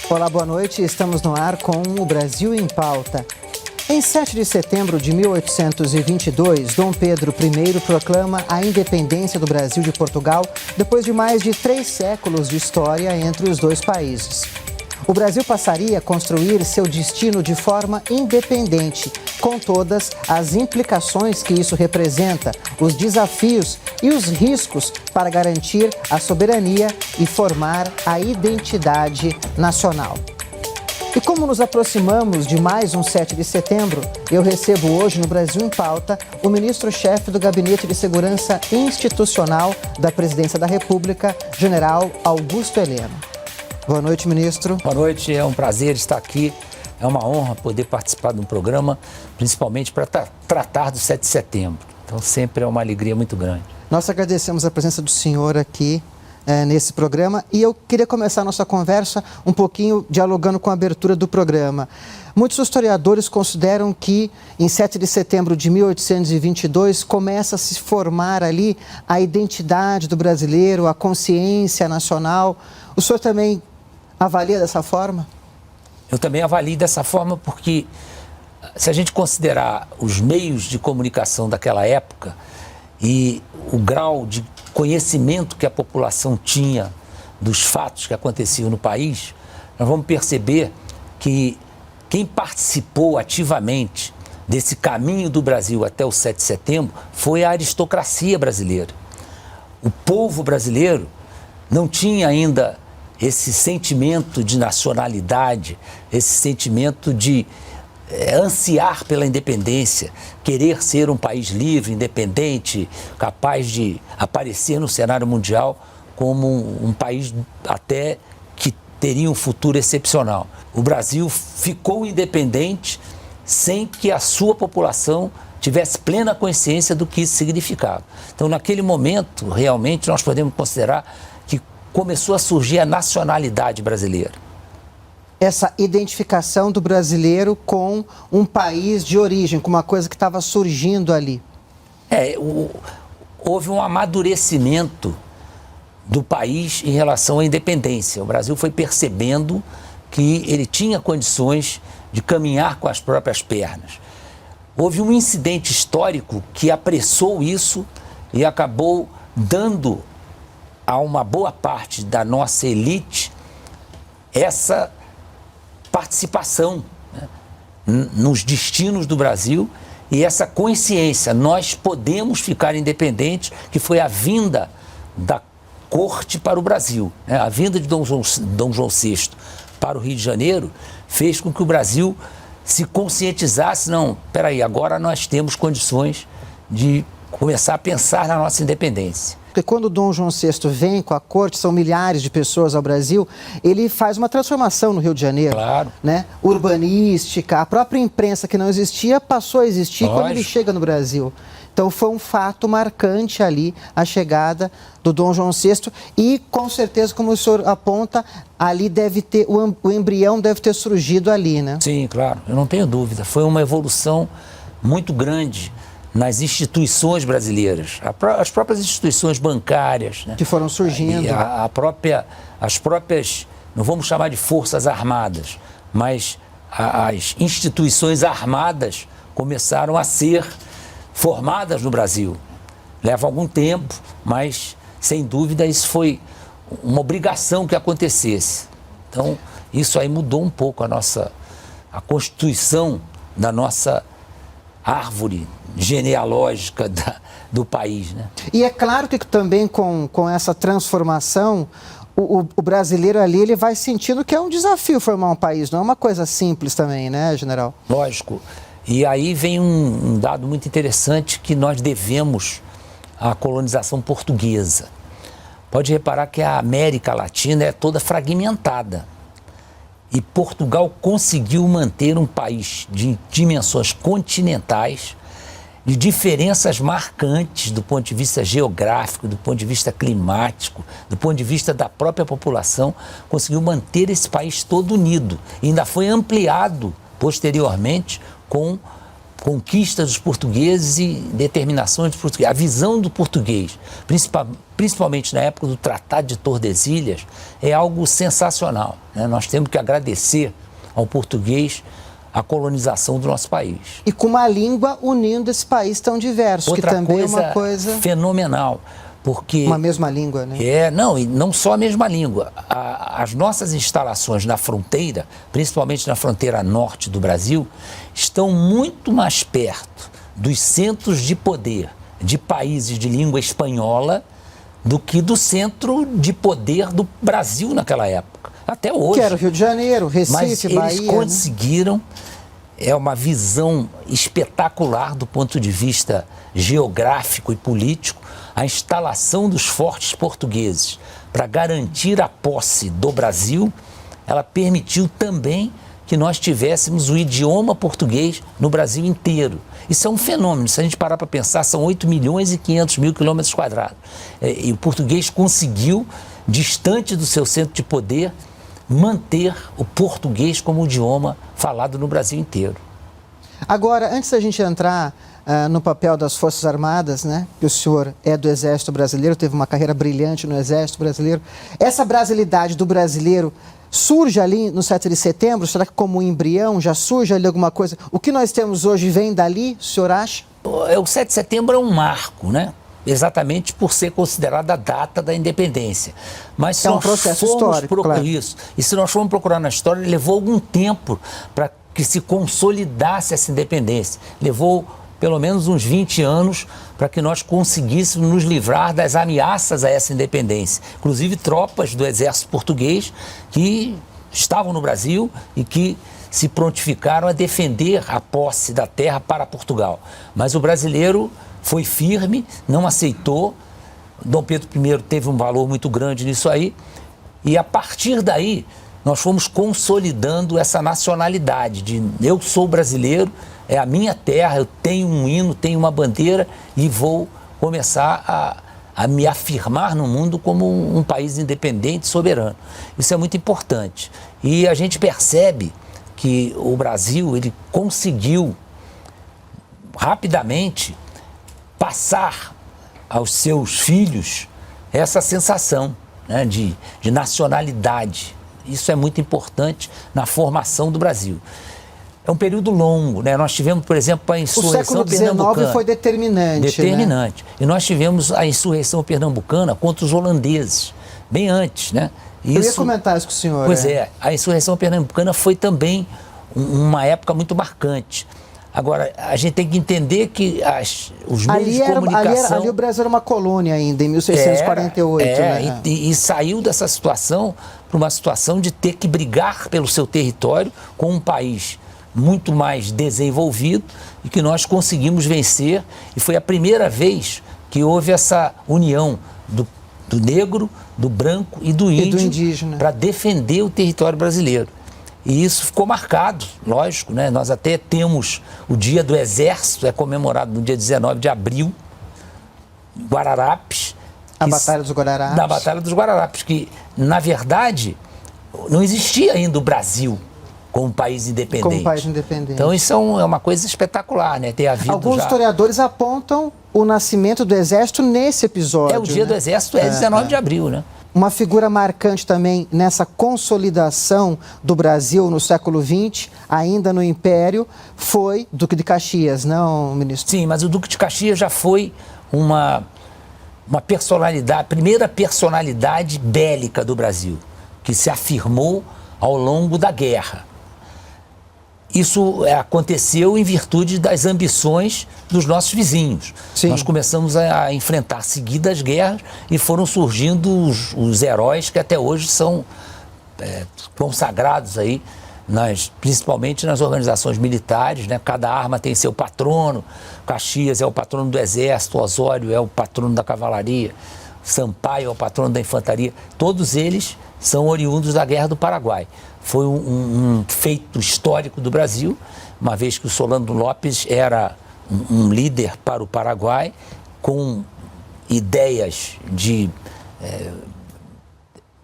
Olá, boa noite. Estamos no ar com o Brasil em Pauta. Em 7 de setembro de 1822, Dom Pedro I proclama a independência do Brasil de Portugal depois de mais de 3 séculos de história entre os dois países. O Brasil passaria a construir seu destino de forma independente, com todas as implicações que isso representa, os desafios e os riscos para garantir a soberania e formar a identidade nacional. E como nos aproximamos de mais um 7 de setembro, eu recebo hoje no Brasil em Pauta o ministro-chefe do Gabinete de Segurança Institucional da Presidência da República, General Augusto Heleno. Boa noite, ministro. Boa noite, é um prazer estar aqui. É uma honra poder participar de um programa, principalmente para tratar do 7 de setembro. Então, sempre é uma alegria muito grande. Nós agradecemos a presença do senhor aqui nesse programa e eu queria começar a nossa conversa um pouquinho dialogando com a abertura do programa. Muitos historiadores consideram que em 7 de setembro de 1822 começa a se formar ali a identidade do brasileiro, a consciência nacional. O senhor também avalia dessa forma? Eu também avalio dessa forma porque, se a gente considerar os meios de comunicação daquela época e o grau de conhecimento que a população tinha dos fatos que aconteciam no país, nós vamos perceber que quem participou ativamente desse caminho do Brasil até o 7 de setembro foi a aristocracia brasileira. O povo brasileiro não tinha ainda esse sentimento de nacionalidade, esse sentimento de ansiar pela independência, querer ser um país livre, independente, capaz de aparecer no cenário mundial como um país até que teria um futuro excepcional. O Brasil ficou independente sem que a sua população tivesse plena consciência do que isso significava. Então, naquele momento, realmente, nós podemos considerar que começou a surgir a nacionalidade brasileira. Essa identificação do brasileiro com um país de origem, com uma coisa que estava surgindo ali. Houve um amadurecimento do país em relação à independência. O Brasil foi percebendo que ele tinha condições de caminhar com as próprias pernas. Houve um incidente histórico que apressou isso e acabou dando a uma boa parte da nossa elite essa participação, né, nos destinos do Brasil e essa consciência. Nós podemos ficar independentes, que foi a vinda da corte para o Brasil, né? A vinda de Dom João VI para o Rio de Janeiro fez com que o Brasil se conscientizasse, não, peraí, agora nós temos condições de começar a pensar na nossa independência. Porque quando Dom João VI vem com a corte, são milhares de pessoas ao Brasil, ele faz uma transformação no Rio de Janeiro. Claro. Né? Urbanística, a própria imprensa que não existia passou a existir quando ele chega no Brasil. Então foi um fato marcante ali a chegada do Dom João VI e com certeza, como o senhor aponta, ali deve ter, o embrião deve ter surgido ali, né? Sim, claro, eu não tenho dúvida. Foi uma evolução muito grande nas instituições brasileiras, as próprias instituições bancárias, né? Que foram surgindo. As próprias, não vamos chamar de forças armadas, mas as instituições armadas começaram a ser formadas no Brasil. Leva algum tempo, mas sem dúvida isso foi uma obrigação que acontecesse. Então, isso aí mudou um pouco a constituição da nossa árvore genealógica do país, né? E é claro que também com essa transformação, o brasileiro ali ele vai sentindo que é um desafio formar um país, não é uma coisa simples também, né, general? Lógico. E aí vem um dado muito interessante que nós devemos à colonização portuguesa. Pode reparar que a América Latina é toda fragmentada. E Portugal conseguiu manter um país de dimensões continentais, de diferenças marcantes do ponto de vista geográfico, do ponto de vista climático, do ponto de vista da própria população, conseguiu manter esse país todo unido. E ainda foi ampliado posteriormente com conquista dos portugueses e determinações dos portugueses. A visão do português, principalmente na época do Tratado de Tordesilhas, é algo sensacional, né? Nós temos que agradecer ao português a colonização do nosso país. E com uma língua unindo esse país tão diverso, Outra que também coisa é uma coisa... fenomenal, porque... Uma mesma língua, né? E não só a mesma língua. As nossas instalações na fronteira, principalmente na fronteira norte do Brasil, estão muito mais perto dos centros de poder de países de língua espanhola do que do centro de poder do Brasil naquela época. Até hoje. Que era o Rio de Janeiro, Recife, Bahia. Mas eles conseguiram, é uma visão espetacular do ponto de vista geográfico e político, a instalação dos fortes portugueses para garantir a posse do Brasil. Ela permitiu também que nós tivéssemos o idioma português no Brasil inteiro. Isso é um fenômeno, se a gente parar para pensar, são 8.500.000 quilômetros quadrados. E o português conseguiu, distante do seu centro de poder, manter o português como idioma falado no Brasil inteiro. Agora, antes da gente entrar no papel das Forças Armadas, né, que o senhor é do Exército Brasileiro, teve uma carreira brilhante no Exército Brasileiro, essa brasilidade do brasileiro surge ali no 7 de setembro? Será que como um embrião já surge ali alguma coisa? O que nós temos hoje vem dali, o senhor acha? O 7 de setembro é um marco, né? Exatamente por ser considerada a data da independência. Mas se é um processo histórico, claro. Isso. E se nós formos procurar na história, levou algum tempo para que se consolidasse essa independência. Levou pelo menos uns 20 anos para que nós conseguíssemos nos livrar das ameaças a essa independência. Inclusive tropas do exército português que estavam no Brasil e que se prontificaram a defender a posse da terra para Portugal. Mas o brasileiro foi firme, não aceitou. Dom Pedro I teve um valor muito grande nisso aí. E a partir daí, nós fomos consolidando essa nacionalidade de eu sou brasileiro, é a minha terra, eu tenho um hino, tenho uma bandeira e vou começar a me afirmar no mundo como um país independente e soberano. Isso é muito importante. E a gente percebe que o Brasil, ele conseguiu rapidamente passar aos seus filhos essa sensação, né, de nacionalidade. Isso é muito importante na formação do Brasil. É um período longo, né? Nós tivemos, por exemplo, a insurreição pernambucana. O século XIX foi determinante. Determinante. Né? E nós tivemos a insurreição pernambucana contra os holandeses, bem antes, né? Eu ia comentar isso com o senhor. Pois é, a insurreição pernambucana foi também uma época muito marcante. Agora, a gente tem que entender que os meios de comunicação... Ali o Brasil era uma colônia ainda, em 1648. Né? E saiu dessa situação para uma situação de ter que brigar pelo seu território com um país muito mais desenvolvido e que nós conseguimos vencer. E foi a primeira vez que houve essa união do negro, do branco e do índio para defender o território brasileiro. E isso ficou marcado, lógico, né? Nós até temos o Dia do Exército, é comemorado no dia 19 de abril, Guararapes. A Batalha dos Guararapes. Da Batalha dos Guararapes, que, na verdade, não existia ainda o Brasil como país independente. Como país independente. Então isso é uma coisa espetacular, né? Ter havido Alguns historiadores apontam o nascimento do Exército nesse episódio. O Dia do Exército é 19 de abril, né? Uma figura marcante também nessa consolidação do Brasil no século XX, ainda no Império, foi Duque de Caxias, não, ministro? Sim, mas o Duque de Caxias já foi uma personalidade, a primeira personalidade bélica do Brasil, que se afirmou ao longo da guerra. Isso aconteceu em virtude das ambições dos nossos vizinhos. Sim. Nós começamos a enfrentar seguidas guerras e foram surgindo os heróis que até hoje são consagrados aí, principalmente nas organizações militares, né? Cada arma tem seu patrono. Caxias é o patrono do Exército, Osório é o patrono da cavalaria, Sampaio é o patrono da infantaria. Todos eles são oriundos da Guerra do Paraguai. Foi um feito histórico do Brasil, uma vez que o Solano Lopes era um líder para o Paraguai, com ideias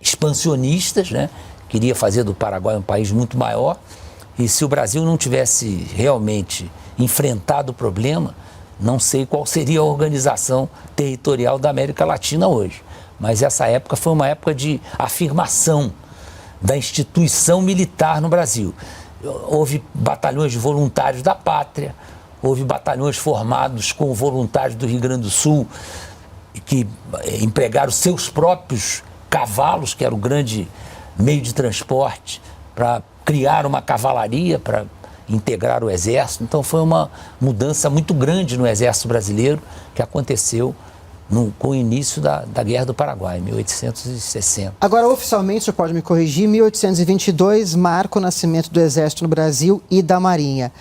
expansionistas, né? Queria fazer do Paraguai um país muito maior. E se o Brasil não tivesse realmente enfrentado o problema, não sei qual seria a organização territorial da América Latina hoje. Mas essa época foi uma época de afirmação da instituição militar no Brasil. Houve batalhões de voluntários da pátria, houve batalhões formados com voluntários do Rio Grande do Sul, que empregaram seus próprios cavalos, que era o grande meio de transporte, para criar uma cavalaria, para integrar o Exército. Então foi uma mudança muito grande no Exército Brasileiro que aconteceu com o início da Guerra do Paraguai, em 1860. Agora, oficialmente, o senhor pode me corrigir, 1822 marca o nascimento do Exército no Brasil e da Marinha.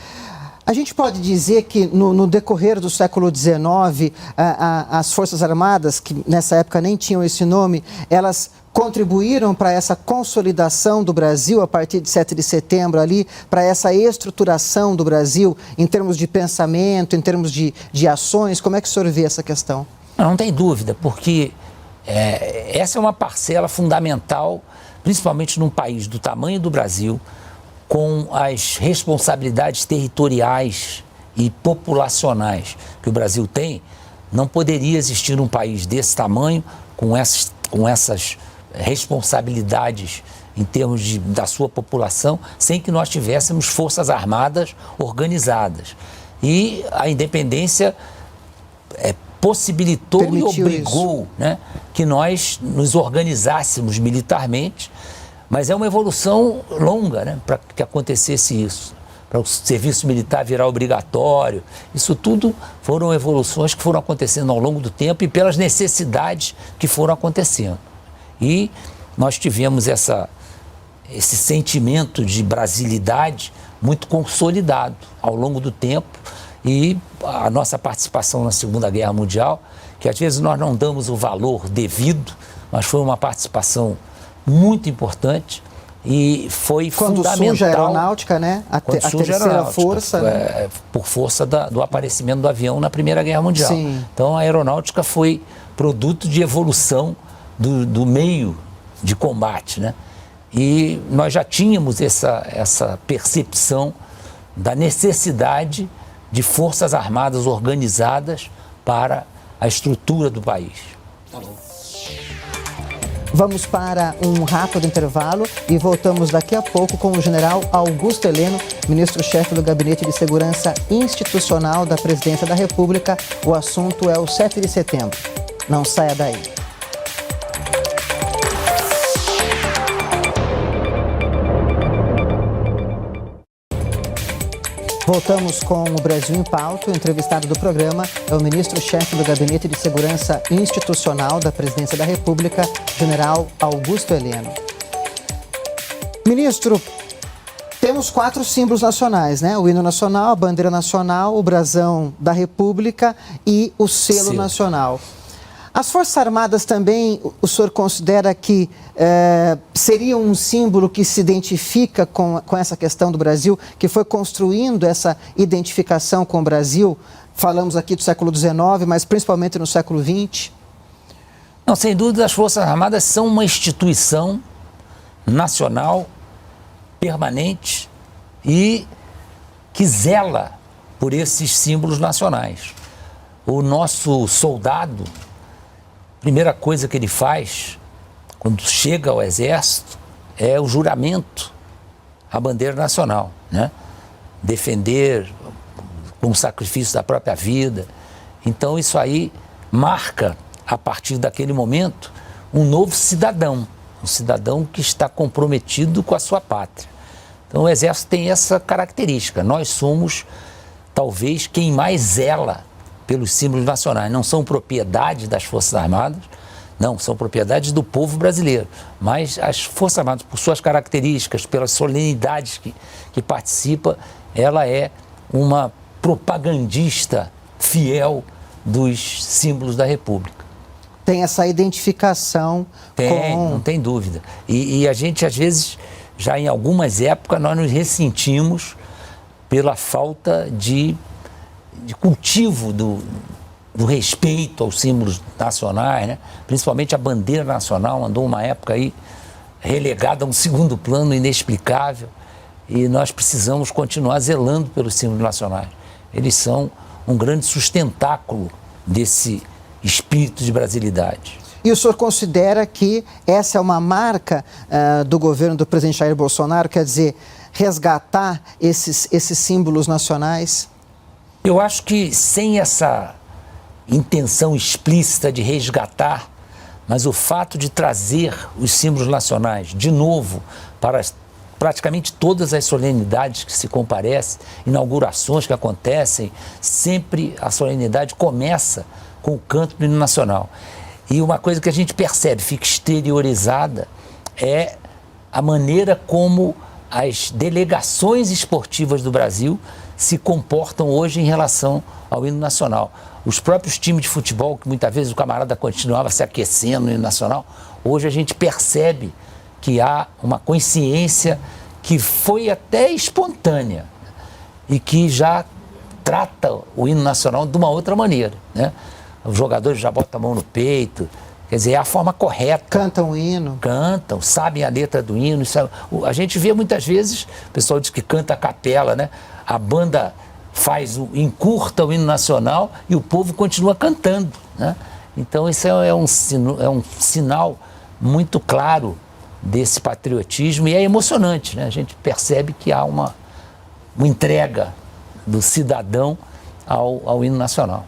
A gente pode dizer que no decorrer do século XIX, as Forças Armadas, que nessa época nem tinham esse nome, elas contribuíram para essa consolidação do Brasil a partir de 7 de setembro ali, para essa estruturação do Brasil em termos de pensamento, em termos de ações. Como é que o senhor vê essa questão? Não tem dúvida, porque essa é uma parcela fundamental, principalmente num país do tamanho do Brasil, com as responsabilidades territoriais e populacionais que o Brasil tem. Não poderia existir um país desse tamanho, com essas responsabilidades em termos da sua população, sem que nós tivéssemos forças armadas organizadas. E a independência possibilitou e obrigou, né, que nós nos organizássemos militarmente, mas é uma evolução longa, né, para que acontecesse isso, para o serviço militar virar obrigatório. Isso tudo foram evoluções que foram acontecendo ao longo do tempo e pelas necessidades que foram acontecendo. E nós tivemos esse sentimento de brasilidade muito consolidado ao longo do tempo. E a nossa participação na Segunda Guerra Mundial, que às vezes nós não damos o valor devido, mas foi uma participação muito importante e foi fundamental. Quando surge a aeronáutica, né? A terceira força. Né? Por força do aparecimento do avião na Primeira Guerra Mundial. Sim. Então a aeronáutica foi produto de evolução do meio de combate, né? E nós já tínhamos essa percepção da necessidade de forças armadas organizadas para a estrutura do país. Tá bom. Vamos para um rápido intervalo e voltamos daqui a pouco com o general Augusto Heleno, ministro-chefe do Gabinete de Segurança Institucional da Presidência da República. O assunto é o 7 de setembro. Não saia daí. Voltamos com o Brasil em Pauta. O entrevistado do programa é o ministro-chefe do Gabinete de Segurança Institucional da Presidência da República, general Augusto Heleno. Ministro, temos 4 símbolos nacionais, né? O hino nacional, a bandeira nacional, o brasão da República e o selo nacional. As Forças Armadas também, o senhor considera que seria um símbolo que se identifica com essa questão do Brasil, que foi construindo essa identificação com o Brasil? Falamos aqui do século XIX, mas principalmente no século XX. Não, sem dúvida, as Forças Armadas são uma instituição nacional, permanente e que zela por esses símbolos nacionais. O nosso soldado, a primeira coisa que ele faz quando chega ao Exército é o juramento à bandeira nacional, né? Defender com o sacrifício da própria vida. Então isso aí marca, a partir daquele momento, um novo cidadão, um cidadão que está comprometido com a sua pátria. Então o Exército tem essa característica. Nós somos, talvez, quem mais zela pelos símbolos nacionais. Não são propriedade das Forças Armadas, não, são propriedades do povo brasileiro. Mas as Forças Armadas, por suas características, pelas solenidades que participa, ela é uma propagandista fiel dos símbolos da República. Tem essa identificação com... Não tem dúvida. E a gente, às vezes, já em algumas épocas, nós nos ressentimos pela falta de cultivo do respeito aos símbolos nacionais, né? Principalmente a bandeira nacional andou uma época aí relegada a um segundo plano inexplicável e nós precisamos continuar zelando pelos símbolos nacionais. Eles são um grande sustentáculo desse espírito de brasilidade. E o senhor considera que essa é uma marca do governo do presidente Jair Bolsonaro, quer dizer, resgatar esses símbolos nacionais? Eu acho que sem essa intenção explícita de resgatar, mas o fato de trazer os símbolos nacionais de novo para praticamente todas as solenidades que se comparecem, inaugurações que acontecem, sempre a solenidade começa com o canto do hino nacional. E uma coisa que a gente percebe, fica exteriorizada, é a maneira como as delegações esportivas do Brasil se comportam hoje em relação ao hino nacional. Os próprios times de futebol, que muitas vezes o camarada continuava se aquecendo no hino nacional, hoje a gente percebe que há uma consciência que foi até espontânea e que já trata o hino nacional de uma outra maneira, né? Os jogadores já botam a mão no peito, quer dizer, é a forma correta. Cantam o hino. Cantam, sabem a letra do hino. A gente vê muitas vezes, o pessoal diz que canta a capela, né? A banda encurta o hino nacional e o povo continua cantando, né? Então isso é um sinal muito claro desse patriotismo e é emocionante, né? A gente percebe que há uma entrega do cidadão ao hino nacional.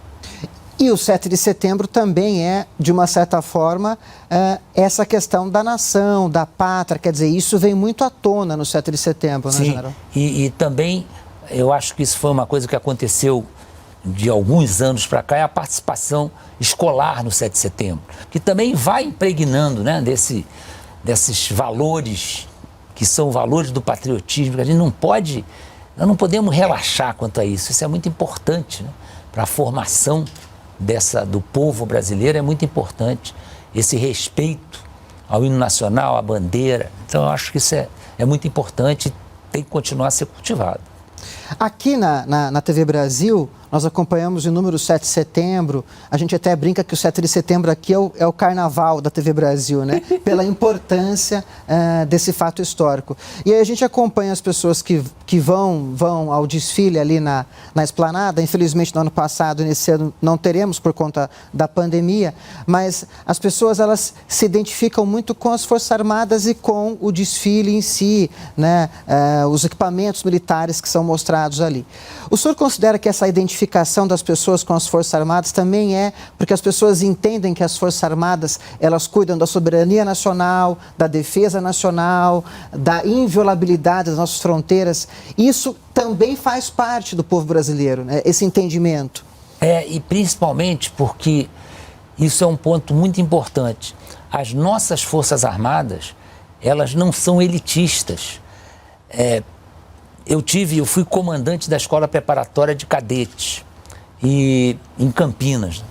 E o 7 de setembro também é, de uma certa forma, essa questão da nação, da pátria, quer dizer, isso vem muito à tona no 7 de setembro, né, Sim, general? E também, eu acho que isso foi uma coisa que aconteceu de alguns anos para cá, é a participação escolar no 7 de setembro, que também vai impregnando, né, desses valores, que são valores do patriotismo, que a gente nós não podemos relaxar quanto a isso. Isso é muito importante, né, para a formação do povo brasileiro, é muito importante esse respeito ao hino nacional, à bandeira. Então eu acho que isso é muito importante e tem que continuar a ser cultivado. Aqui na TV Brasil, nós acompanhamos o número 7 de setembro. A gente até brinca que o 7 de setembro aqui é o carnaval da TV Brasil, né? Pela importância desse fato histórico. E aí a gente acompanha as pessoas que vão ao desfile ali na Esplanada. Infelizmente, no ano passado, nesse ano, não teremos por conta da pandemia. Mas as pessoas, elas se identificam muito com as Forças Armadas e com o desfile em si, né? Os equipamentos militares que são mostrados ali. O senhor considera que essa identificação das pessoas com as Forças Armadas também é porque as pessoas entendem que as Forças Armadas, elas cuidam da soberania nacional, da defesa nacional, da inviolabilidade das nossas fronteiras? Isso também faz parte do povo brasileiro, né? Esse entendimento. E principalmente porque isso é um ponto muito importante. As nossas Forças Armadas, elas não são elitistas. Eu fui comandante da Escola Preparatória de Cadetes em Campinas.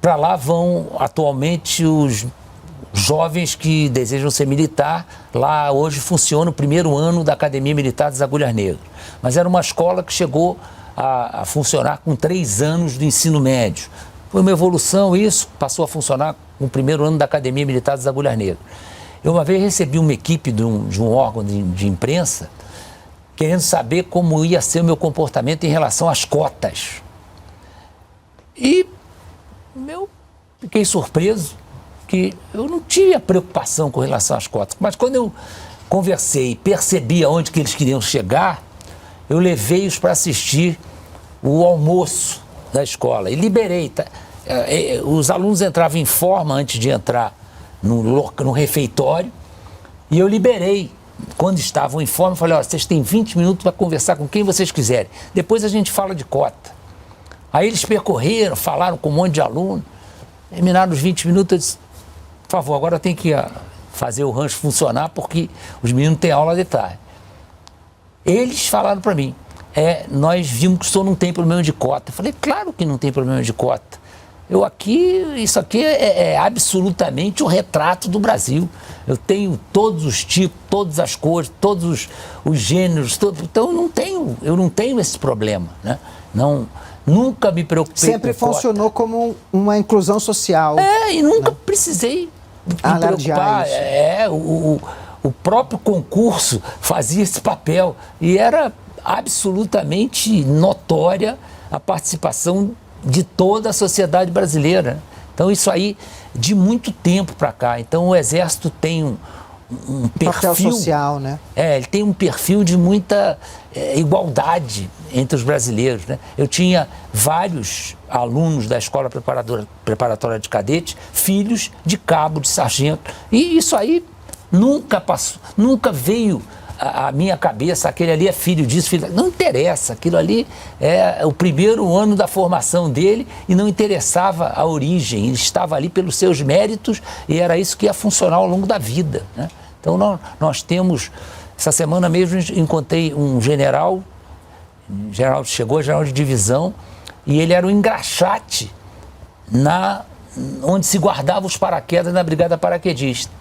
Para lá vão atualmente os jovens que desejam ser militar. Lá hoje funciona o primeiro ano da Academia Militar das Agulhas Negras. Mas era uma escola que chegou a funcionar com 3 anos do ensino médio. Foi uma evolução isso, passou a funcionar com o primeiro ano da Academia Militar das Agulhas Negras. Eu uma vez recebi uma equipe de um órgão de imprensa querendo saber como ia ser o meu comportamento em relação às cotas. E eu fiquei surpreso que eu não tinha preocupação com relação às cotas. Mas quando eu conversei e percebi aonde que eles queriam chegar, eu levei-os para assistir o almoço da escola e liberei. Os alunos entravam em forma antes de entrar no refeitório e eu liberei. Quando estavam em forma, eu falei, olha, vocês têm 20 minutos para conversar com quem vocês quiserem. Depois a gente fala de cota. Aí eles percorreram, falaram com um monte de aluno. Terminaram os 20 minutos, eu disse, por favor, agora tem que fazer o rancho funcionar porque os meninos têm aula de tarde. Eles falaram para mim, nós vimos que o senhor não tem problema de cota. Eu falei, claro que não tem problema de cota. Isso aqui é absolutamente o retrato do Brasil. Eu tenho todos os tipos, todas as cores, todos os gêneros, então eu não tenho esse problema, né? Nunca me preocupei. Sempre com funcionou cota. como uma inclusão social. E nunca precisei me preocupar. o próprio concurso fazia esse papel e era absolutamente notória a participação de toda a sociedade brasileira. Então isso aí de muito tempo para cá. Então o Exército tem um perfil papel social, né? Ele tem um perfil de muita igualdade entre os brasileiros, né? Eu tinha vários alunos da Escola Preparatória de Cadete, filhos de cabo, de sargento, e isso aí nunca passou, nunca veio à minha cabeça, aquele ali é filho disso, filho... Não interessa, aquilo ali é o primeiro ano da formação dele e não interessava a origem, ele estava ali pelos seus méritos e era isso que ia funcionar ao longo da vida, né? Então nós temos, essa semana mesmo encontrei um general de divisão, e ele era o engraxate onde se guardava os paraquedas na Brigada Paraquedista.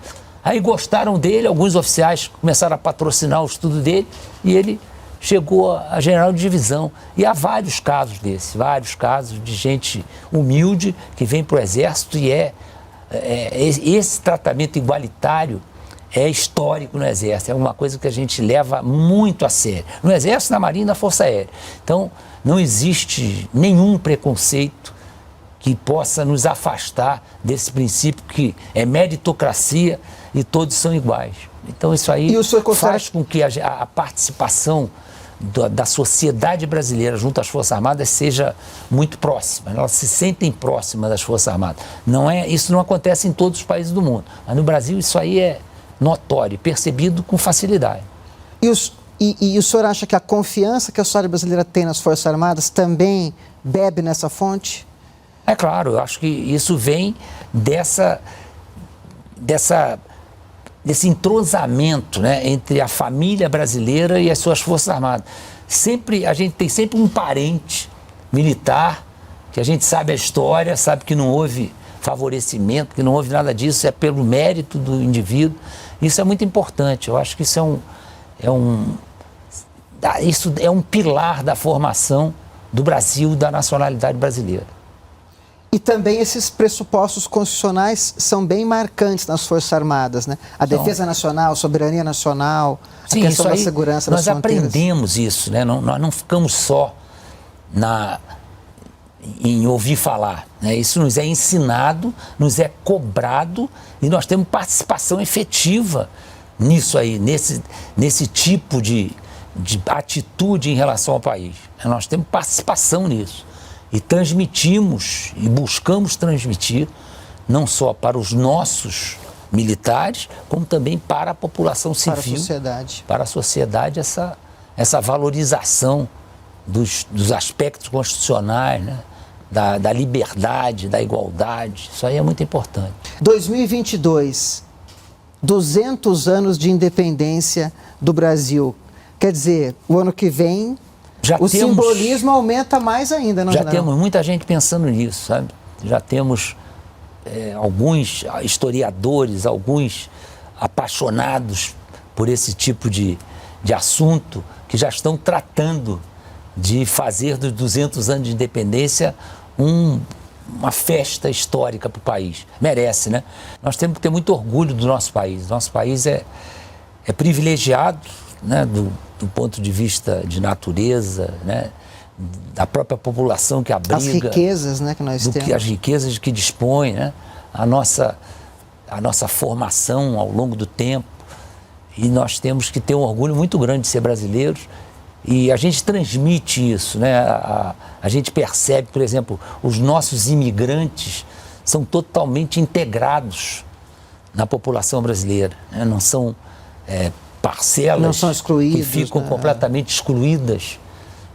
Aí gostaram dele, alguns oficiais começaram a patrocinar o estudo dele e ele chegou a general de divisão. E há vários casos desses, vários casos de gente humilde que vem para o Exército e esse tratamento igualitário é histórico no Exército, é uma coisa que a gente leva muito a sério. No Exército, na Marinha e na Força Aérea. Então, não existe nenhum preconceito que possa nos afastar desse princípio que é meritocracia e todos são iguais. Então isso aí faz com que a participação da sociedade brasileira junto às Forças Armadas seja muito próxima. Elas se sentem próximas das Forças Armadas. Isso não acontece em todos os países do mundo, mas no Brasil isso aí é notório, percebido com facilidade. E o senhor acha que a confiança que a sociedade brasileira tem nas Forças Armadas também bebe nessa fonte? É claro, eu acho que isso vem desse entrosamento, né, entre a família brasileira e as suas Forças Armadas. A gente tem sempre um parente militar, que a gente sabe a história, sabe que não houve favorecimento, que não houve nada disso, é pelo mérito do indivíduo. Isso é muito importante, eu acho que isso é um pilar da formação do Brasil, da nacionalidade brasileira. E também esses pressupostos constitucionais são bem marcantes nas Forças Armadas, né? A defesa nacional, a soberania nacional, sim, a questão da segurança das fronteiras. Nós aprendemos isso, né? Nós não ficamos só em ouvir falar, né? Isso nos é ensinado, nos é cobrado e nós temos participação efetiva nisso aí, nesse tipo de atitude em relação ao país. Nós temos participação nisso. E transmitimos e buscamos transmitir não só para os nossos militares, como também para a população civil, para a sociedade essa valorização dos aspectos constitucionais, né? Da liberdade, da igualdade. Isso aí é muito importante. 2022, 200 anos de independência do Brasil. Quer dizer, o ano que vem... simbolismo aumenta mais ainda, não é? Já temos muita gente pensando nisso, sabe? Já temos alguns historiadores, alguns apaixonados por esse tipo de assunto que já estão tratando de fazer dos 200 anos de independência uma festa histórica para o país. Merece, né? Nós temos que ter muito orgulho do nosso país. Nosso país é privilegiado, né? Do ponto de vista de natureza, né? Da própria população que abriga. As riquezas, né, que nós temos. As riquezas de que dispõe, né? A nossa formação ao longo do tempo. E nós temos que ter um orgulho muito grande de ser brasileiros. E a gente transmite isso, né? A gente percebe, por exemplo, os nossos imigrantes são totalmente integrados na população brasileira, né? Não são... parcelas não são excluídos, que ficam completamente excluídas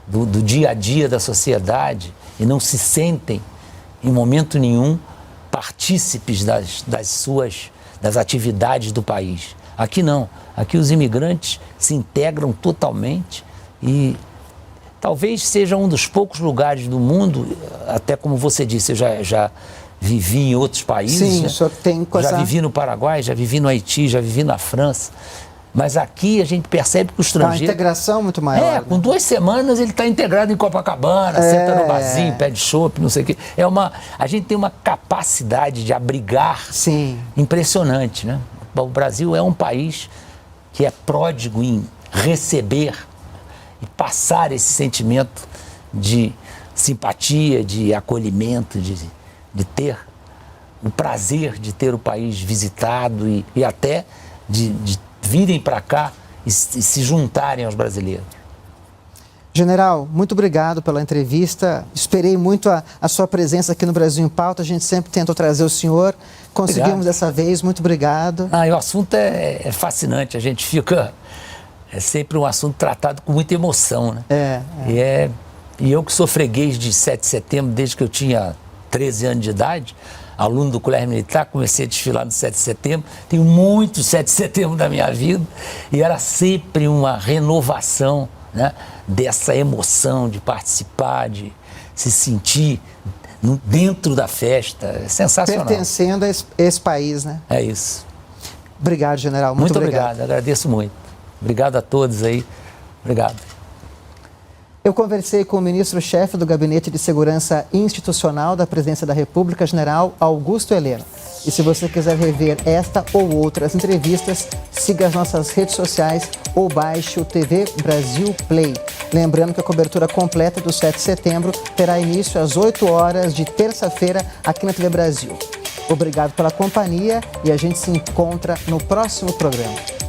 do dia a dia da sociedade e não se sentem, em momento nenhum, partícipes das atividades do país. Aqui não. Aqui os imigrantes se integram totalmente e talvez seja um dos poucos lugares do mundo, até como você disse, eu já vivi em outros países. Sim, né? o senhor tem Já vivi no Paraguai, já vivi no Haiti, já vivi na França. Mas aqui a gente percebe que o estrangeiro... Uma integração muito maior. Com 2 semanas ele está integrado em Copacabana, senta no barzinho, pede chopp, não sei o quê. A gente tem uma capacidade de abrigar impressionante, né? O Brasil é um país que é pródigo em receber e passar esse sentimento de simpatia, de acolhimento, de ter o prazer de ter o país visitado e até de virem para cá e se juntarem aos brasileiros. General, muito obrigado pela entrevista. Esperei muito a sua presença aqui no Brasil em Pauta. A gente sempre tentou trazer o senhor. Conseguimos Obrigado. Dessa vez. Muito obrigado. E o assunto é fascinante. A gente fica... É sempre um assunto tratado com muita emoção, né? E eu que sou freguês de 7 de setembro desde que eu tinha 13 anos de idade, aluno do Colégio Militar, comecei a desfilar no 7 de setembro, tenho muitos 7 de setembro da minha vida, e era sempre uma renovação, né, dessa emoção de participar, de se sentir dentro da festa. É sensacional. Pertencendo a esse país, né? É isso. Obrigado, general. Muito obrigado, agradeço muito. Obrigado a todos aí. Obrigado. Eu conversei com o ministro-chefe do Gabinete de Segurança Institucional da Presidência da República, general Augusto Heleno. E se você quiser rever esta ou outras entrevistas, siga as nossas redes sociais ou baixe o TV Brasil Play. Lembrando que a cobertura completa do 7 de setembro terá início às 8 horas de terça-feira aqui na TV Brasil. Obrigado pela companhia e a gente se encontra no próximo programa.